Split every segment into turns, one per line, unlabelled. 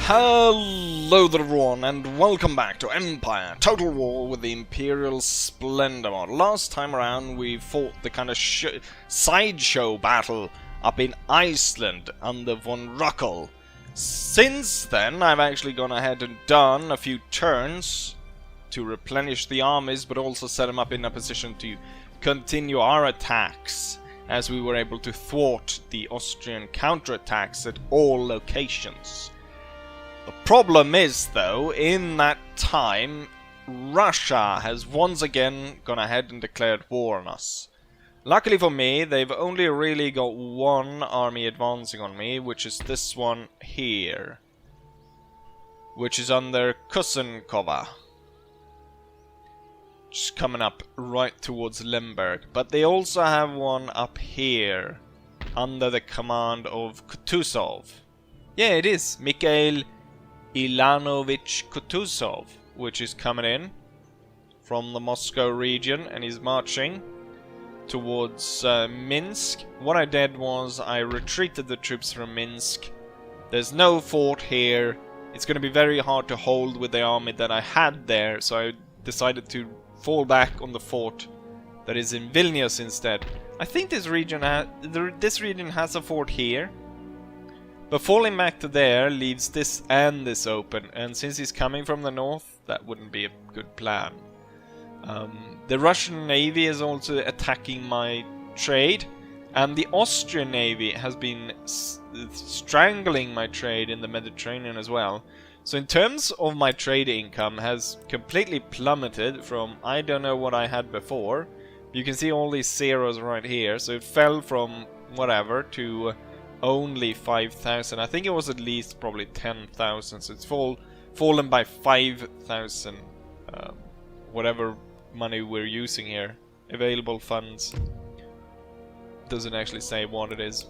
Hello there everyone, and welcome back to Empire Total War with the Imperial Splendour mod. Last time around we fought the kind of sideshow battle up in Iceland under von Ruckel. Since then I've actually gone ahead and done a few turns to replenish the armies, but also set them up in a position to continue our attacks, as we were able to thwart the Austrian counterattacks at all locations. The problem is, though, in that time, Russia has once again gone ahead and declared war on us. Luckily for me, they've only really got one army advancing on me, which is this one here, which is under Kusenkova, just coming up right towards Lemberg. But they also have one up here, under the command of Kutuzov. Yeah, it is Mikhail Ilanovich Kutuzov, which is coming in from the Moscow region, and he's marching towards Minsk. What I did was I retreated the troops from Minsk. There's no fort here. It's going to be very hard to hold with the army that I had there, so I decided to fall back on the fort that is in Vilnius instead. I think this region has a fort here. But falling back to there leaves this and this open, and since he's coming from the north, that wouldn't be a good plan. The Russian Navy is also attacking my trade, and the Austrian Navy has been strangling my trade in the Mediterranean as well. So in terms of my trade income has completely plummeted from I don't know what I had before. You can see all these zeros right here, so it fell from whatever to only 5,000. I think it was at least probably 10,000, so it's fallen by 5,000. Whatever money we're using here. Available funds. Doesn't actually say what it is.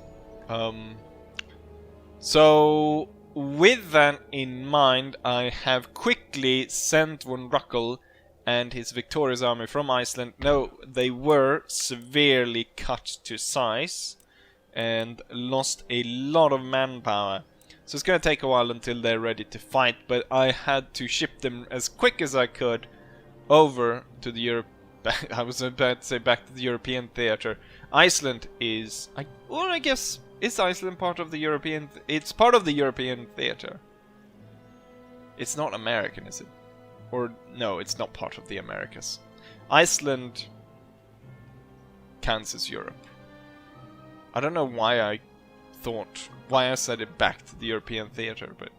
So with that in mind, I have quickly sent von Ruckel and his victorious army from Iceland. No, they were severely cut to size and lost a lot of manpower. So it's going to take a while until they're ready to fight, but I had to ship them as quick as I could over to the Europe. I was about to say back to the European theater. Iceland is, I guess, is Iceland part of the European? It's part of the European theater. It's not American, is it? Or no, it's not part of the Americas. Iceland counts as Europe. I don't know why I said it back to the European theater, but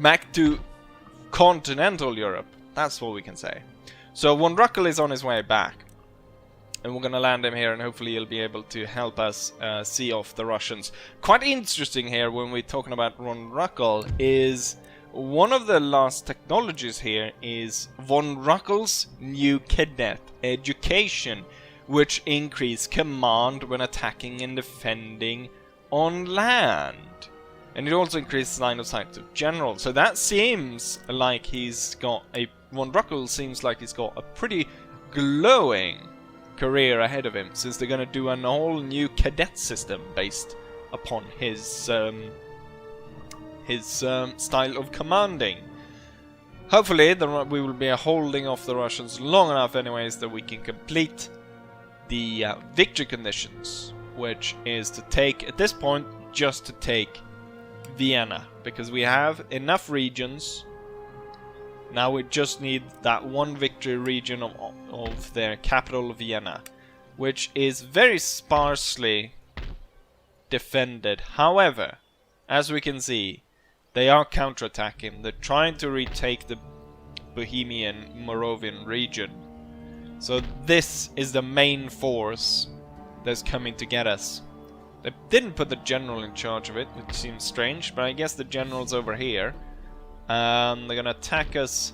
back to continental Europe, that's what we can say. So von Ruckel is on his way back, and we're gonna land him here, and hopefully he'll be able to help us see off the Russians. Quite interesting here when we're talking about von Ruckel is one of the last technologies here is von Ruckel's new cadet education, which increase command when attacking and defending on land. And it also increases line of sight of general. So that seems like he's got a... von Ruckel seems like he's got a pretty glowing career ahead of him, since they're going to do an all new cadet system based upon his style of commanding. Hopefully we will be holding off the Russians long enough anyways that we can complete the victory conditions, which is to take, at this point, just to take Vienna, because we have enough regions. Now we just need that one victory region of their capital, Vienna, which is very sparsely defended. However, as we can see, they are counterattacking. They're trying to retake the Bohemian Moravian region. So this is the main force that's coming to get us. They didn't put the general in charge of it, which seems strange, but I guess the general's over here. They're gonna attack us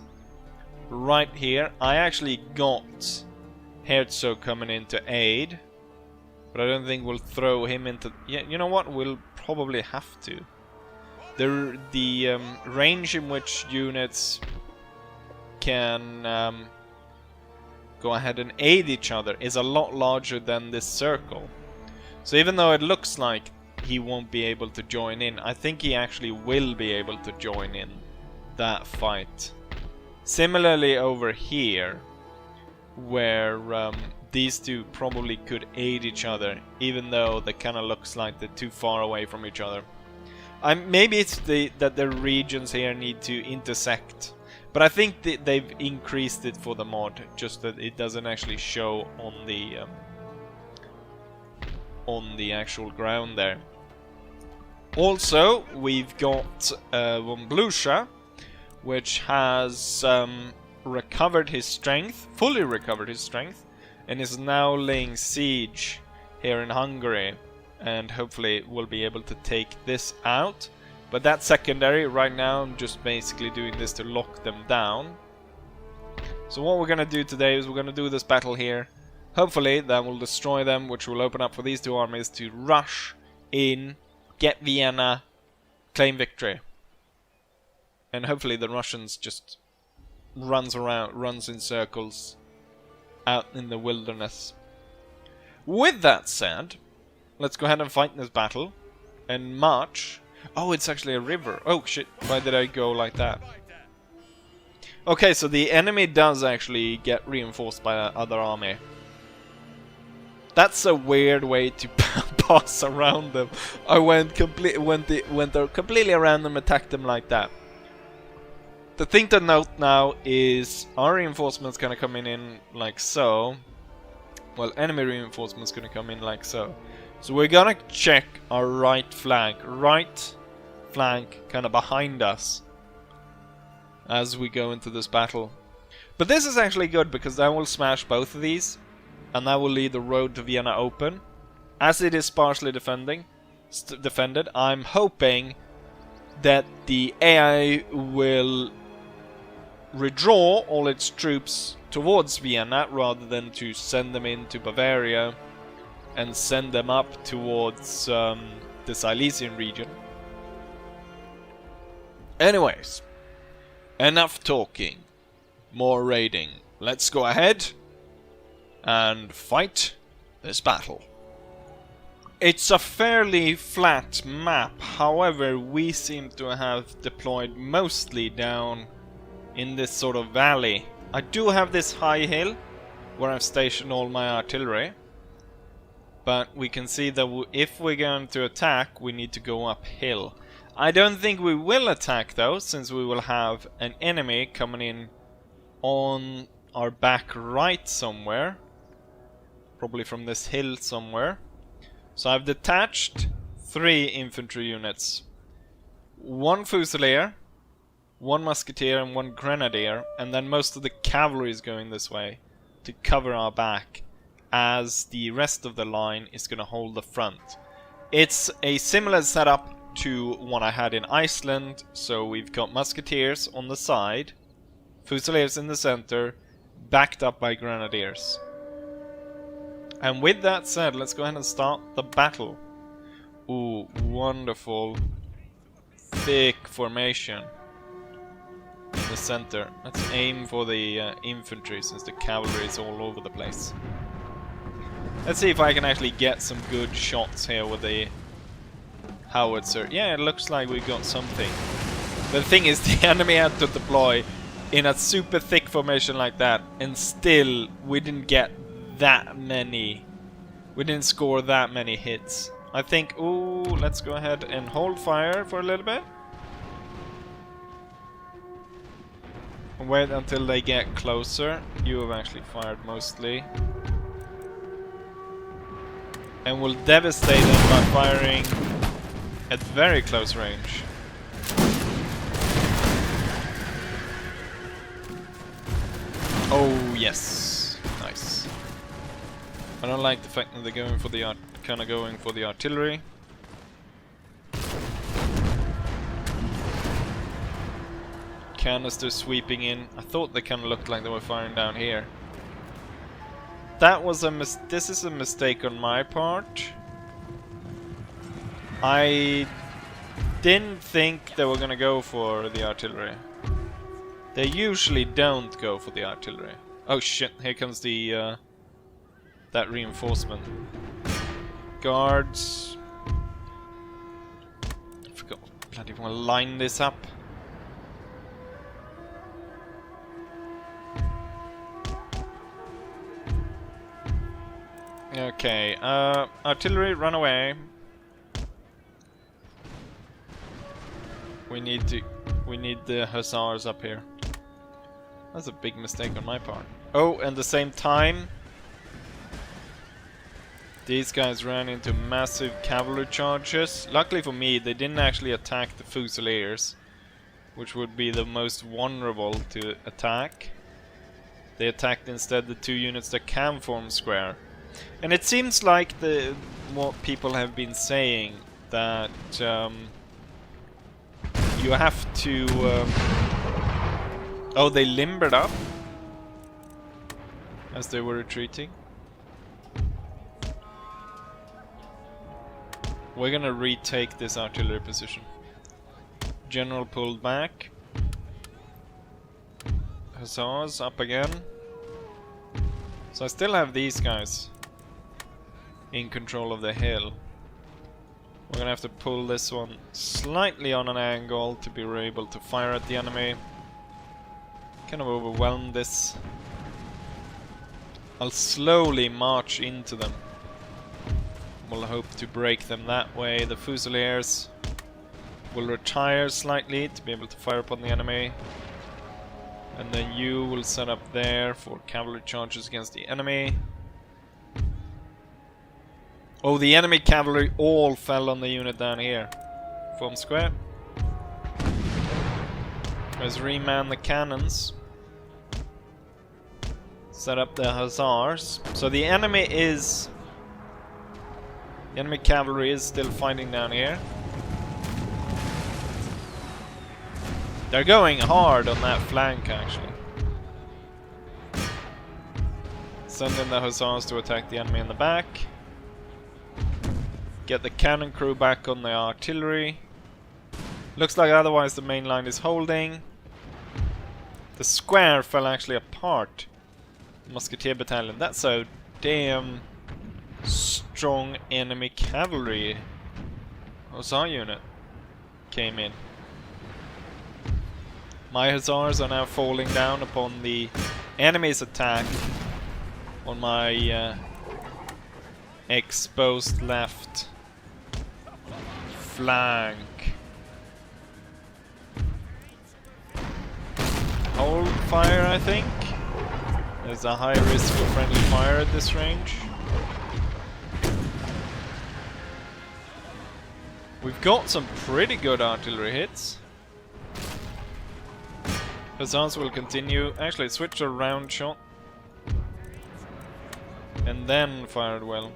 right here. I actually got Herzog coming in to aid, but I don't think we'll throw him into... Yeah, you know what? We'll probably have to. The range in which units can go ahead and aid each other is a lot larger than this circle. So even though it looks like he won't be able to join in. I think he actually will be able to join in that fight. Similarly over here, where these two probably could aid each other, even though they kind of looks like they're too far away from each other. Maybe it's that the regions here need to intersect, but I think they've increased it for the mod, just that it doesn't actually show on the actual ground there. Also, we've got von Prussia, which has recovered his strength, fully recovered his strength, and is now laying siege here in Hungary, and hopefully will be able to take this out. But that's secondary. Right now I'm just basically doing this to lock them down. So what we're gonna do today is we're gonna do this battle here. Hopefully that will destroy them, which will open up for these two armies to rush in, get Vienna, claim victory. And hopefully the Russians just runs in circles out in the wilderness. With that said, let's go ahead and fight this battle and march. Oh, it's actually a river. Oh shit, why did I go like that? Okay, so the enemy does actually get reinforced by another army. That's a weird way to pass around them. I went completely around them, attacked them like that. The thing to note now is our reinforcements gonna come in like so. Well, enemy reinforcements gonna come in like so. So we're gonna check our right flank kind of behind us as we go into this battle. But this is actually good because that will smash both of these, and that will leave the road to Vienna open. As it is sparsely defended, I'm hoping that the AI will redraw all its troops towards Vienna rather than to send them into Bavaria and send them up towards the Silesian region. Anyways, enough talking, more raiding. Let's go ahead and fight this battle. It's a fairly flat map, however we seem to have deployed mostly down in this sort of valley. I do have this high hill where I've stationed all my artillery, but we can see that if we're going to attack we need to go uphill. I don't think we will attack though, since we will have an enemy coming in on our back right somewhere, probably from this hill somewhere. So I've detached 3 infantry units, 1 fusilier, 1 musketeer and 1 grenadier, and then most of the cavalry is going this way to cover our back, as the rest of the line is going to hold the front. It's a similar setup to what I had in Iceland, so we've got musketeers on the side, fusiliers in the center, backed up by grenadiers. And with that said, let's go ahead and start the battle. Ooh, wonderful thick formation in the center. Let's aim for the infantry, since the cavalry is all over the place. Let's see if I can actually get some good shots here with the howitzer. Yeah, it looks like we got something. But the thing is, the enemy had to deploy in a super thick formation like that, and still we didn't get that many. We didn't score that many hits. I think, ooh, let's go ahead and hold fire for a little bit. And wait until they get closer. You have actually fired mostly. And we'll devastate them by firing at very close range. Oh yes, nice. I don't like the fact that they're going for the going for the artillery. Canisters sweeping in. I thought they kind of looked like they were firing down here. That was this is a mistake on my part. I didn't think they were gonna go for the artillery. They usually don't go for the artillery. Oh shit, here comes the that reinforcement. Guards. got bloody well line this up. Okay, artillery, run away. We need the hussars up here. That's a big mistake on my part. Oh, and the same time, these guys ran into massive cavalry charges. Luckily for me, they didn't actually attack the Fusiliers, which would be the most vulnerable to attack. They attacked instead the 2 units that can form square. And it seems like what people have been saying, that you have to... oh, they limbered up as they were retreating. We're gonna retake this artillery position. General pulled back. Hussars up again. So I still have these guys in control of the hill. We're gonna have to pull this one slightly on an angle to be able to fire at the enemy. Kind of overwhelm this. I'll slowly march into them. We'll hope to break them that way. The Fusiliers will retire slightly to be able to fire upon the enemy. And then you will set up there for cavalry charges against the enemy. Oh, the enemy cavalry all fell on the unit down here. Form square. Let's reman the cannons. Set up the hussars. So the enemy cavalry is still fighting down here. They're going hard on that flank, actually. Send in the hussars to attack the enemy in the back. Get the cannon crew back on the artillery. Looks like otherwise the main line is holding. The square fell actually apart. Musketeer battalion. That's a damn strong enemy cavalry hussar unit came in. My hussars are now falling down upon the enemy's attack on my exposed left flank. Hold fire, I think. There's a high risk of friendly fire at this range. We've got some pretty good artillery hits. Hussars will continue. Actually, switch to round shot. And then fired well.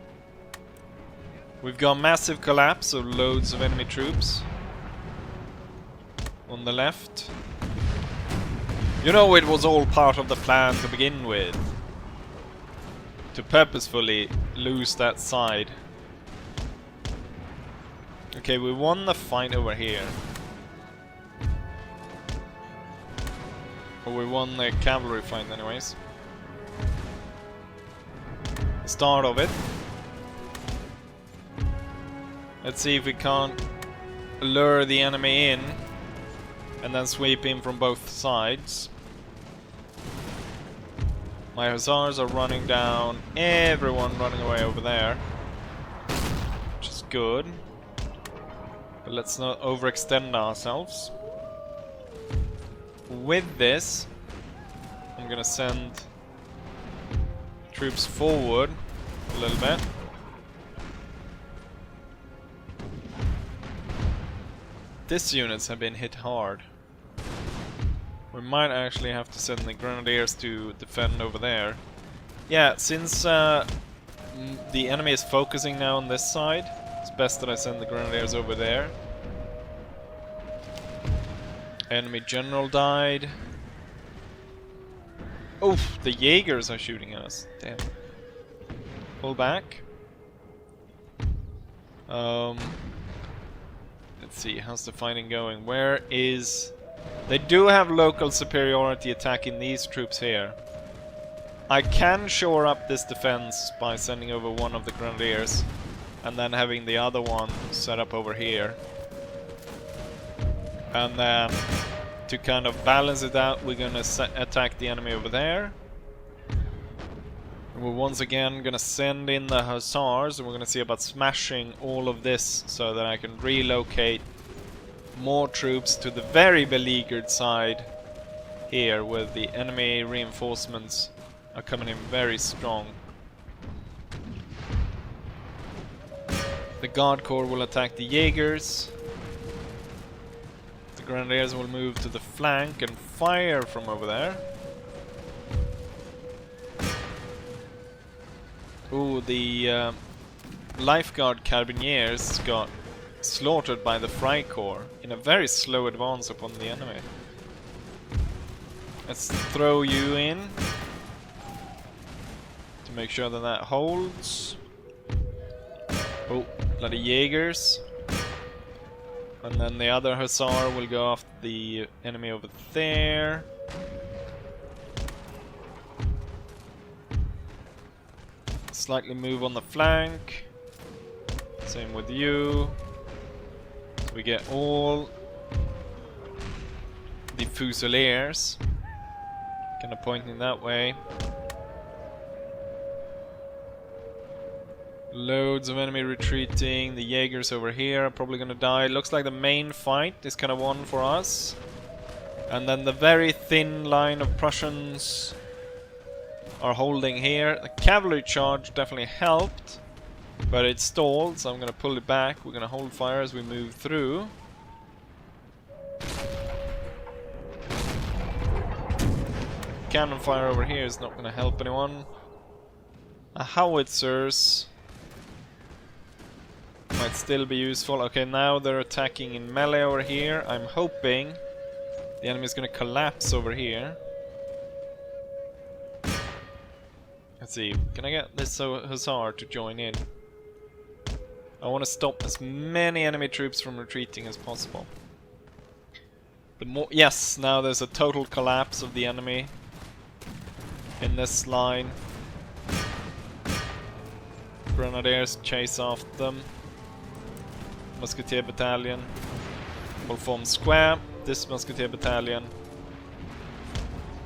We've got massive collapse of loads of enemy troops on the left. You know, it was all part of the plan to begin with, to purposefully lose that side. Okay, we won the fight over here. Or we won the cavalry fight anyways. The start of it. Let's see if we can't lure the enemy in and then sweep in from both sides. My hussars are running down, everyone running away over there, which is good. But let's not overextend ourselves. With this, I'm gonna send troops forward a little bit. These units have been hit hard. We might actually have to send the grenadiers to defend over there. Yeah, since the enemy is focusing now on this side, it's best that I send the grenadiers over there. Enemy general died. Oof, the Jaegers are shooting at us. Damn. Pull back. Let's see, how's the fighting going? Where is... They do have local superiority attacking these troops here. I can shore up this defense by sending over one of the grenadiers and then having the other one set up over here. And then to kind of balance it out, we're gonna attack the enemy over there. And we're once again gonna send in the hussars, and we're gonna see about smashing all of this so that I can relocate more troops to the very beleaguered side here, where the enemy reinforcements are coming in very strong. The Guard Corps will attack the Jaegers. The Grenadiers will move to the flank and fire from over there. Ooh, the Lifeguard Carabiniers got slaughtered by the Freikorps in a very slow advance upon the enemy. Let's throw you in to make sure that that holds. Oh, bloody Jaegers. And then the other Hussar will go after the enemy over there. Slightly move on the flank. Same with you. So we get all the Fusiliers kind of pointing that way. Loads of enemy retreating. The Jaegers over here are probably gonna die. Looks like the main fight is kind of won for us. And then the very thin line of Prussians are holding here. The cavalry charge definitely helped, but it stalled, so I'm gonna pull it back. We're gonna hold fire as we move through. Cannon fire over here is not gonna help anyone. Howitzers might still be useful. Okay, now they're attacking in melee over here. I'm hoping the enemy is gonna collapse over here. Let's see, can I get this Hussar to join in? I want to stop as many enemy troops from retreating as possible. The more, yes, now there's a total collapse of the enemy in this line. Grenadiers chase after them. Musketeer battalion will form square. This Musketeer battalion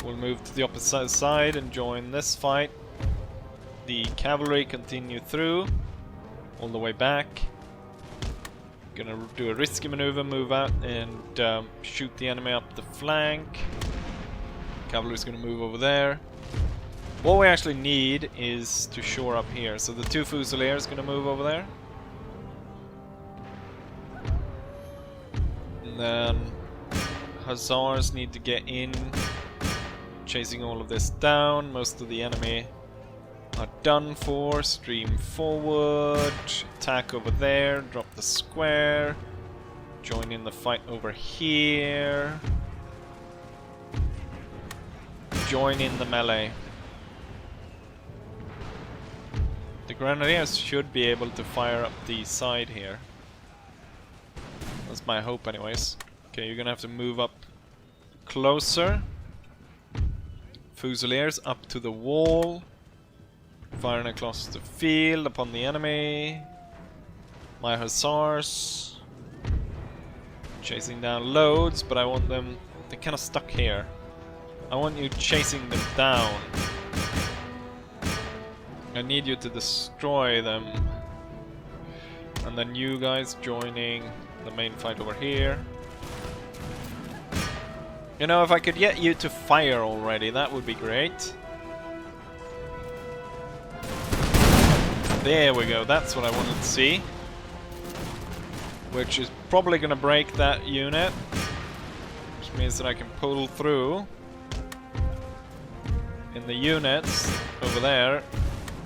will move to the opposite side and join this fight. The cavalry continue through all the way back. Gonna do a risky maneuver, move out and shoot the enemy up the flank. Cavalry's gonna move over there. What we actually need is to shore up here. So the two Fusiliers gonna move over there. And then Hussars need to get in, chasing all of this down. Most of the enemy are done for. Stream forward, attack over there, drop the square, join in the fight over here, join in the melee. The Grenadiers should be able to fire up the side here. That's my hope anyways. Okay, you're gonna have to move up closer. Fusiliers up to the wall. Firing across the field upon the enemy. My Hussars chasing down loads, but I want them... they're kind of stuck here. I want you chasing them down. I need you to destroy them. And then you guys joining the main fight over here. You know, if I could get you to fire already, that would be great. There we go, that's what I wanted to see. Which is probably gonna break that unit. Which means that I can pull through in the units over there.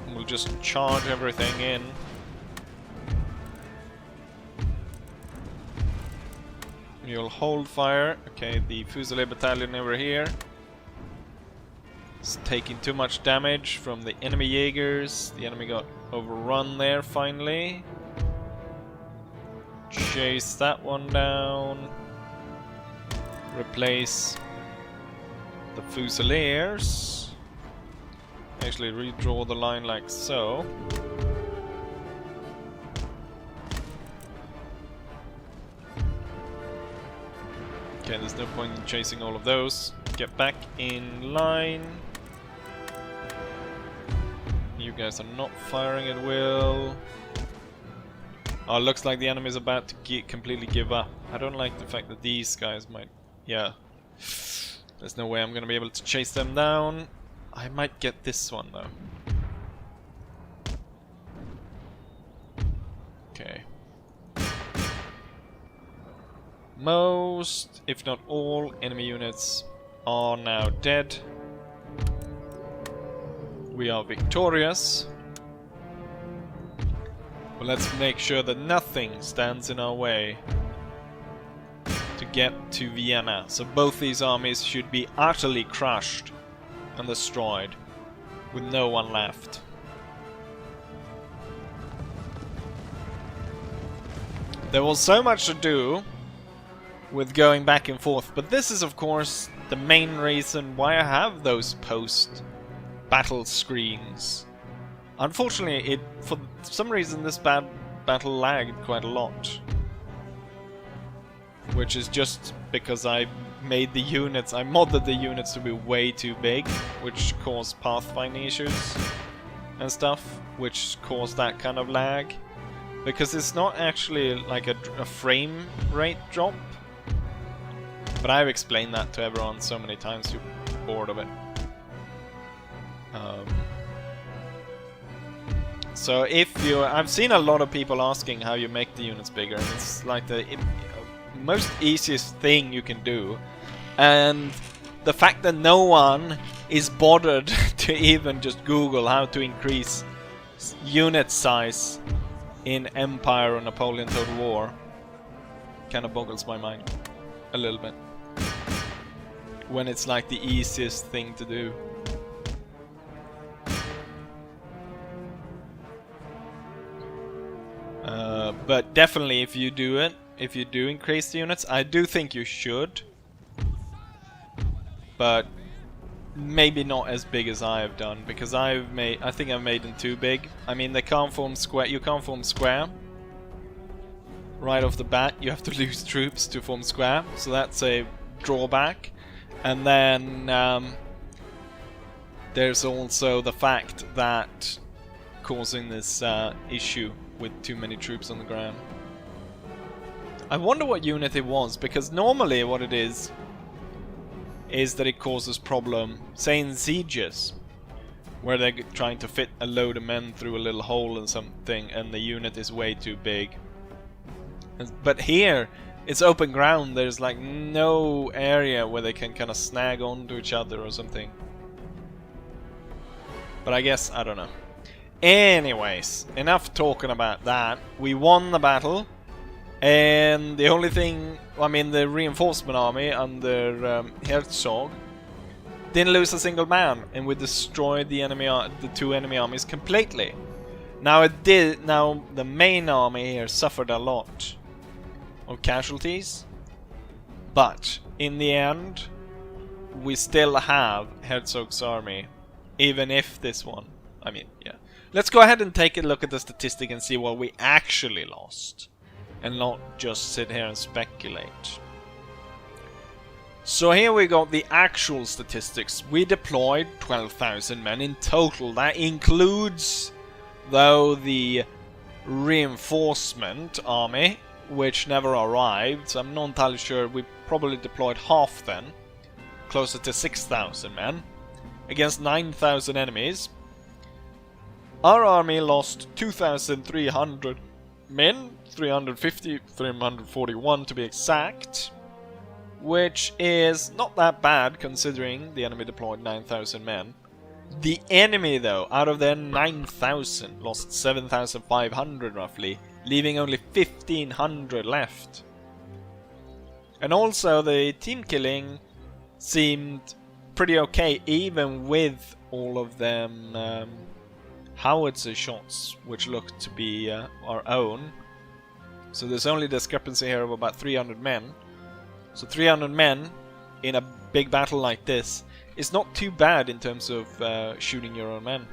And we'll just charge everything in. You'll hold fire. Okay, the Fusilier battalion over here is taking too much damage from the enemy Jaegers. The enemy got overrun there finally. Chase that one down. Replace the Fusiliers. Actually redraw the line like so. Okay, there's no point in chasing all of those. Get back in line. You guys are not firing at will. Oh, looks like the enemy's about to completely give up. I don't like the fact that these guys might... Yeah. There's no way I'm gonna be able to chase them down. I might get this one, though. Okay. Most, if not all, enemy units are now dead. We are victorious. But let's make sure that nothing stands in our way to get to Vienna. So both these armies should be utterly crushed and destroyed, with no one left. There was so much to do with going back and forth, but this is of course the main reason why I have those post-battle screens. Unfortunately, for some reason this battle lagged quite a lot. Which is just because I made the units, I modded the units to be way too big, which caused pathfinding issues and stuff, which caused that kind of lag. Because it's not actually like a frame rate drop. But I've explained that to everyone so many times, you're bored of it. So if you... I've seen a lot of people asking how you make the units bigger, and it's like the most easiest thing you can do. And the fact that no one is bothered to even just Google how to increase unit size in Empire or Napoleon Total War kind of boggles my mind a little bit. When it's like the easiest thing to do. But definitely if you do it, if you do increase the units, I do think you should. But maybe not as big as I have done, because I think I've made them too big. I mean, they can't form square. You can't form square. Right off the bat, you have to lose troops to form square, so that's a drawback. And then there's also the fact that causing this issue with too many troops on the ground. I wonder what unit it was, because normally what it is that it causes problem, say in sieges, where they're trying to fit a load of men through a little hole and something, and the unit is way too big. But here, it's open ground, there's like no area where they can kind of snag onto each other or something. But I guess, I don't know. Anyways, enough talking about that. We won the battle. And the only thing, I mean, the reinforcement army under Herzog didn't lose a single man, and we destroyed the two enemy armies completely. Now it did. Now the main army here suffered a lot of casualties, but in the end, we still have Herzog's army, even if this one. I mean, yeah. Let's go ahead and take a look at the statistic and see what we actually lost. And not just sit here and speculate. So here we got the actual statistics. We deployed 12,000 men in total. That includes, though, the reinforcement army, which never arrived. So I'm not entirely sure. We probably deployed half then. Closer to 6,000 men. Against 9,000 enemies. Our army lost 2,300 men. 350, 341 to be exact, which is not that bad considering the enemy deployed 9,000 men. The enemy, though, out of their 9,000, lost 7,500 roughly, leaving only 1,500 left. And also the team killing seemed pretty okay, even with all of them howitzer shots, which looked to be our own. So there's only discrepancy here of about 300 men. So 300 men in a big battle like this is not too bad in terms of shooting your own men.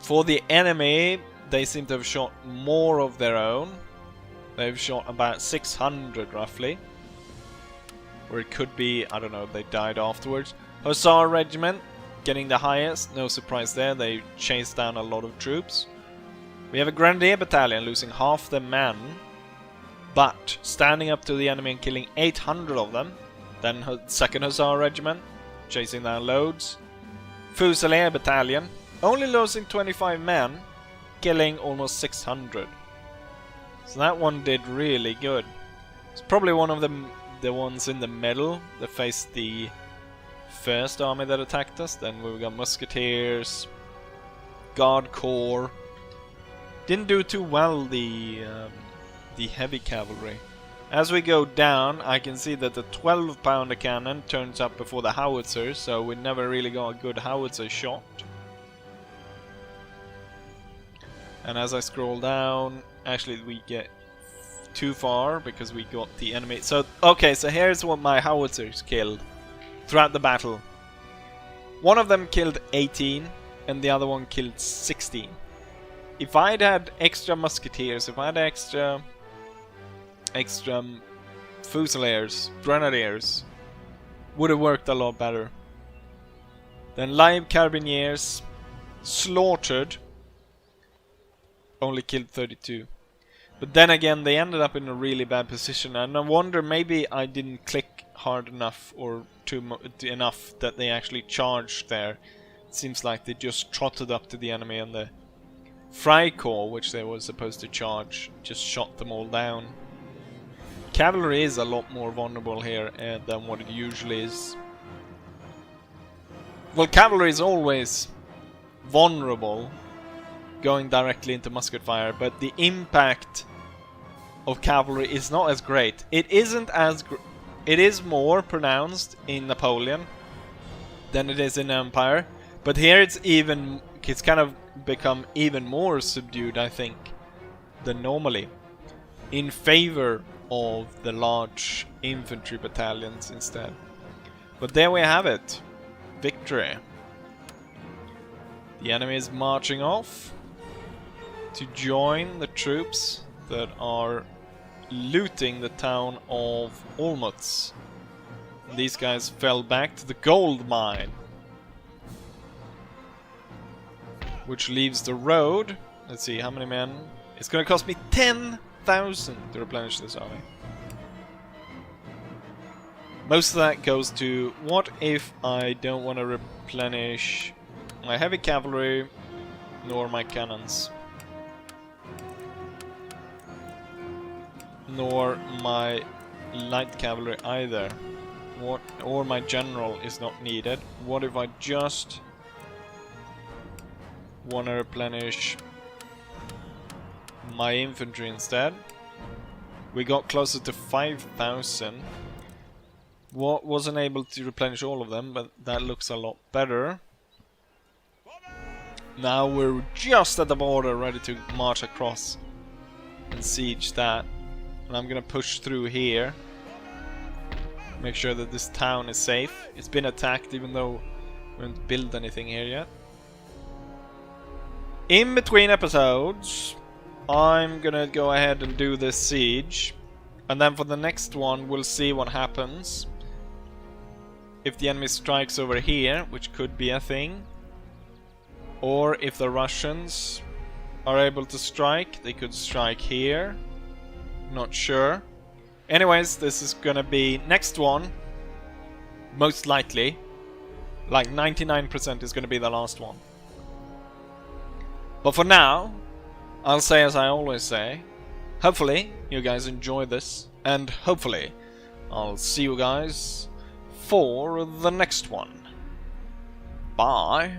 For the enemy, they seem to have shot more of their own. They've shot about 600 roughly. Or it could be, I don't know, they died afterwards. Hussar Regiment getting the highest, no surprise there, they chased down a lot of troops. We have a Grenadier Battalion losing half their men, but standing up to the enemy and killing 800 of them. Then 2nd Hussar Regiment chasing down loads. Fusilier Battalion only losing 25 men, killing almost 600. So that one did really good. It's probably one of the ones in the middle that faced the first army that attacked us. Then we've got Musketeers, Guard Corps. Didn't do too well, the heavy cavalry. As we go down, I can see that the 12-pounder cannon turns up before the howitzers, so we never really got a good howitzer shot. And as I scroll down, actually we get too far because we got the enemy. So, okay, so here's what my howitzers killed throughout the battle. One of them killed 18 and the other one killed 16. If I'd had extra musketeers, if I had extra fusiliers, grenadiers, would have worked a lot better. Then live carbineers slaughtered, only killed 32. But then again, they ended up in a really bad position, and I wonder maybe I didn't click hard enough or enough that they actually charged there. It seems like they just trotted up to the enemy, and the Freikorps, which they were supposed to charge, just shot them all down. Cavalry is a lot more vulnerable here than what it usually is. Well, cavalry is always vulnerable going directly into musket fire, but the impact of cavalry is not as great. It isn't as it is more pronounced in Napoleon than it is in Empire, but here it's kind of become even more subdued, I think, than normally, in favor of the large infantry battalions instead. But there we have it. Victory. The enemy is marching off to join the troops that are looting the town of Olmütz. These guys fell back to the gold mine, which leaves the road. Let's see, how many men? It's gonna cost me 10,000 to replenish this army. Most of that goes to, what if I don't want to replenish my heavy cavalry nor my cannons, nor my light cavalry either, or my general is not needed. What if I just want to replenish my infantry instead? We got closer to 5,000. Wasn't able to replenish all of them, but that looks a lot better. Now we're just at the border, ready to march across and siege that. And I'm gonna push through here, make sure that this town is safe. It's been attacked, even though we haven't built anything here yet. In between episodes, I'm gonna go ahead and do this siege, and then for the next one we'll see what happens. If the enemy strikes over here, which could be a thing, or if the Russians are able to strike, they could strike here. Not sure. Anyways, this is gonna be next one, most likely. Like 99% is gonna be the last one. But for now, I'll say as I always say, hopefully you guys enjoy this, and hopefully I'll see you guys for the next one. Bye.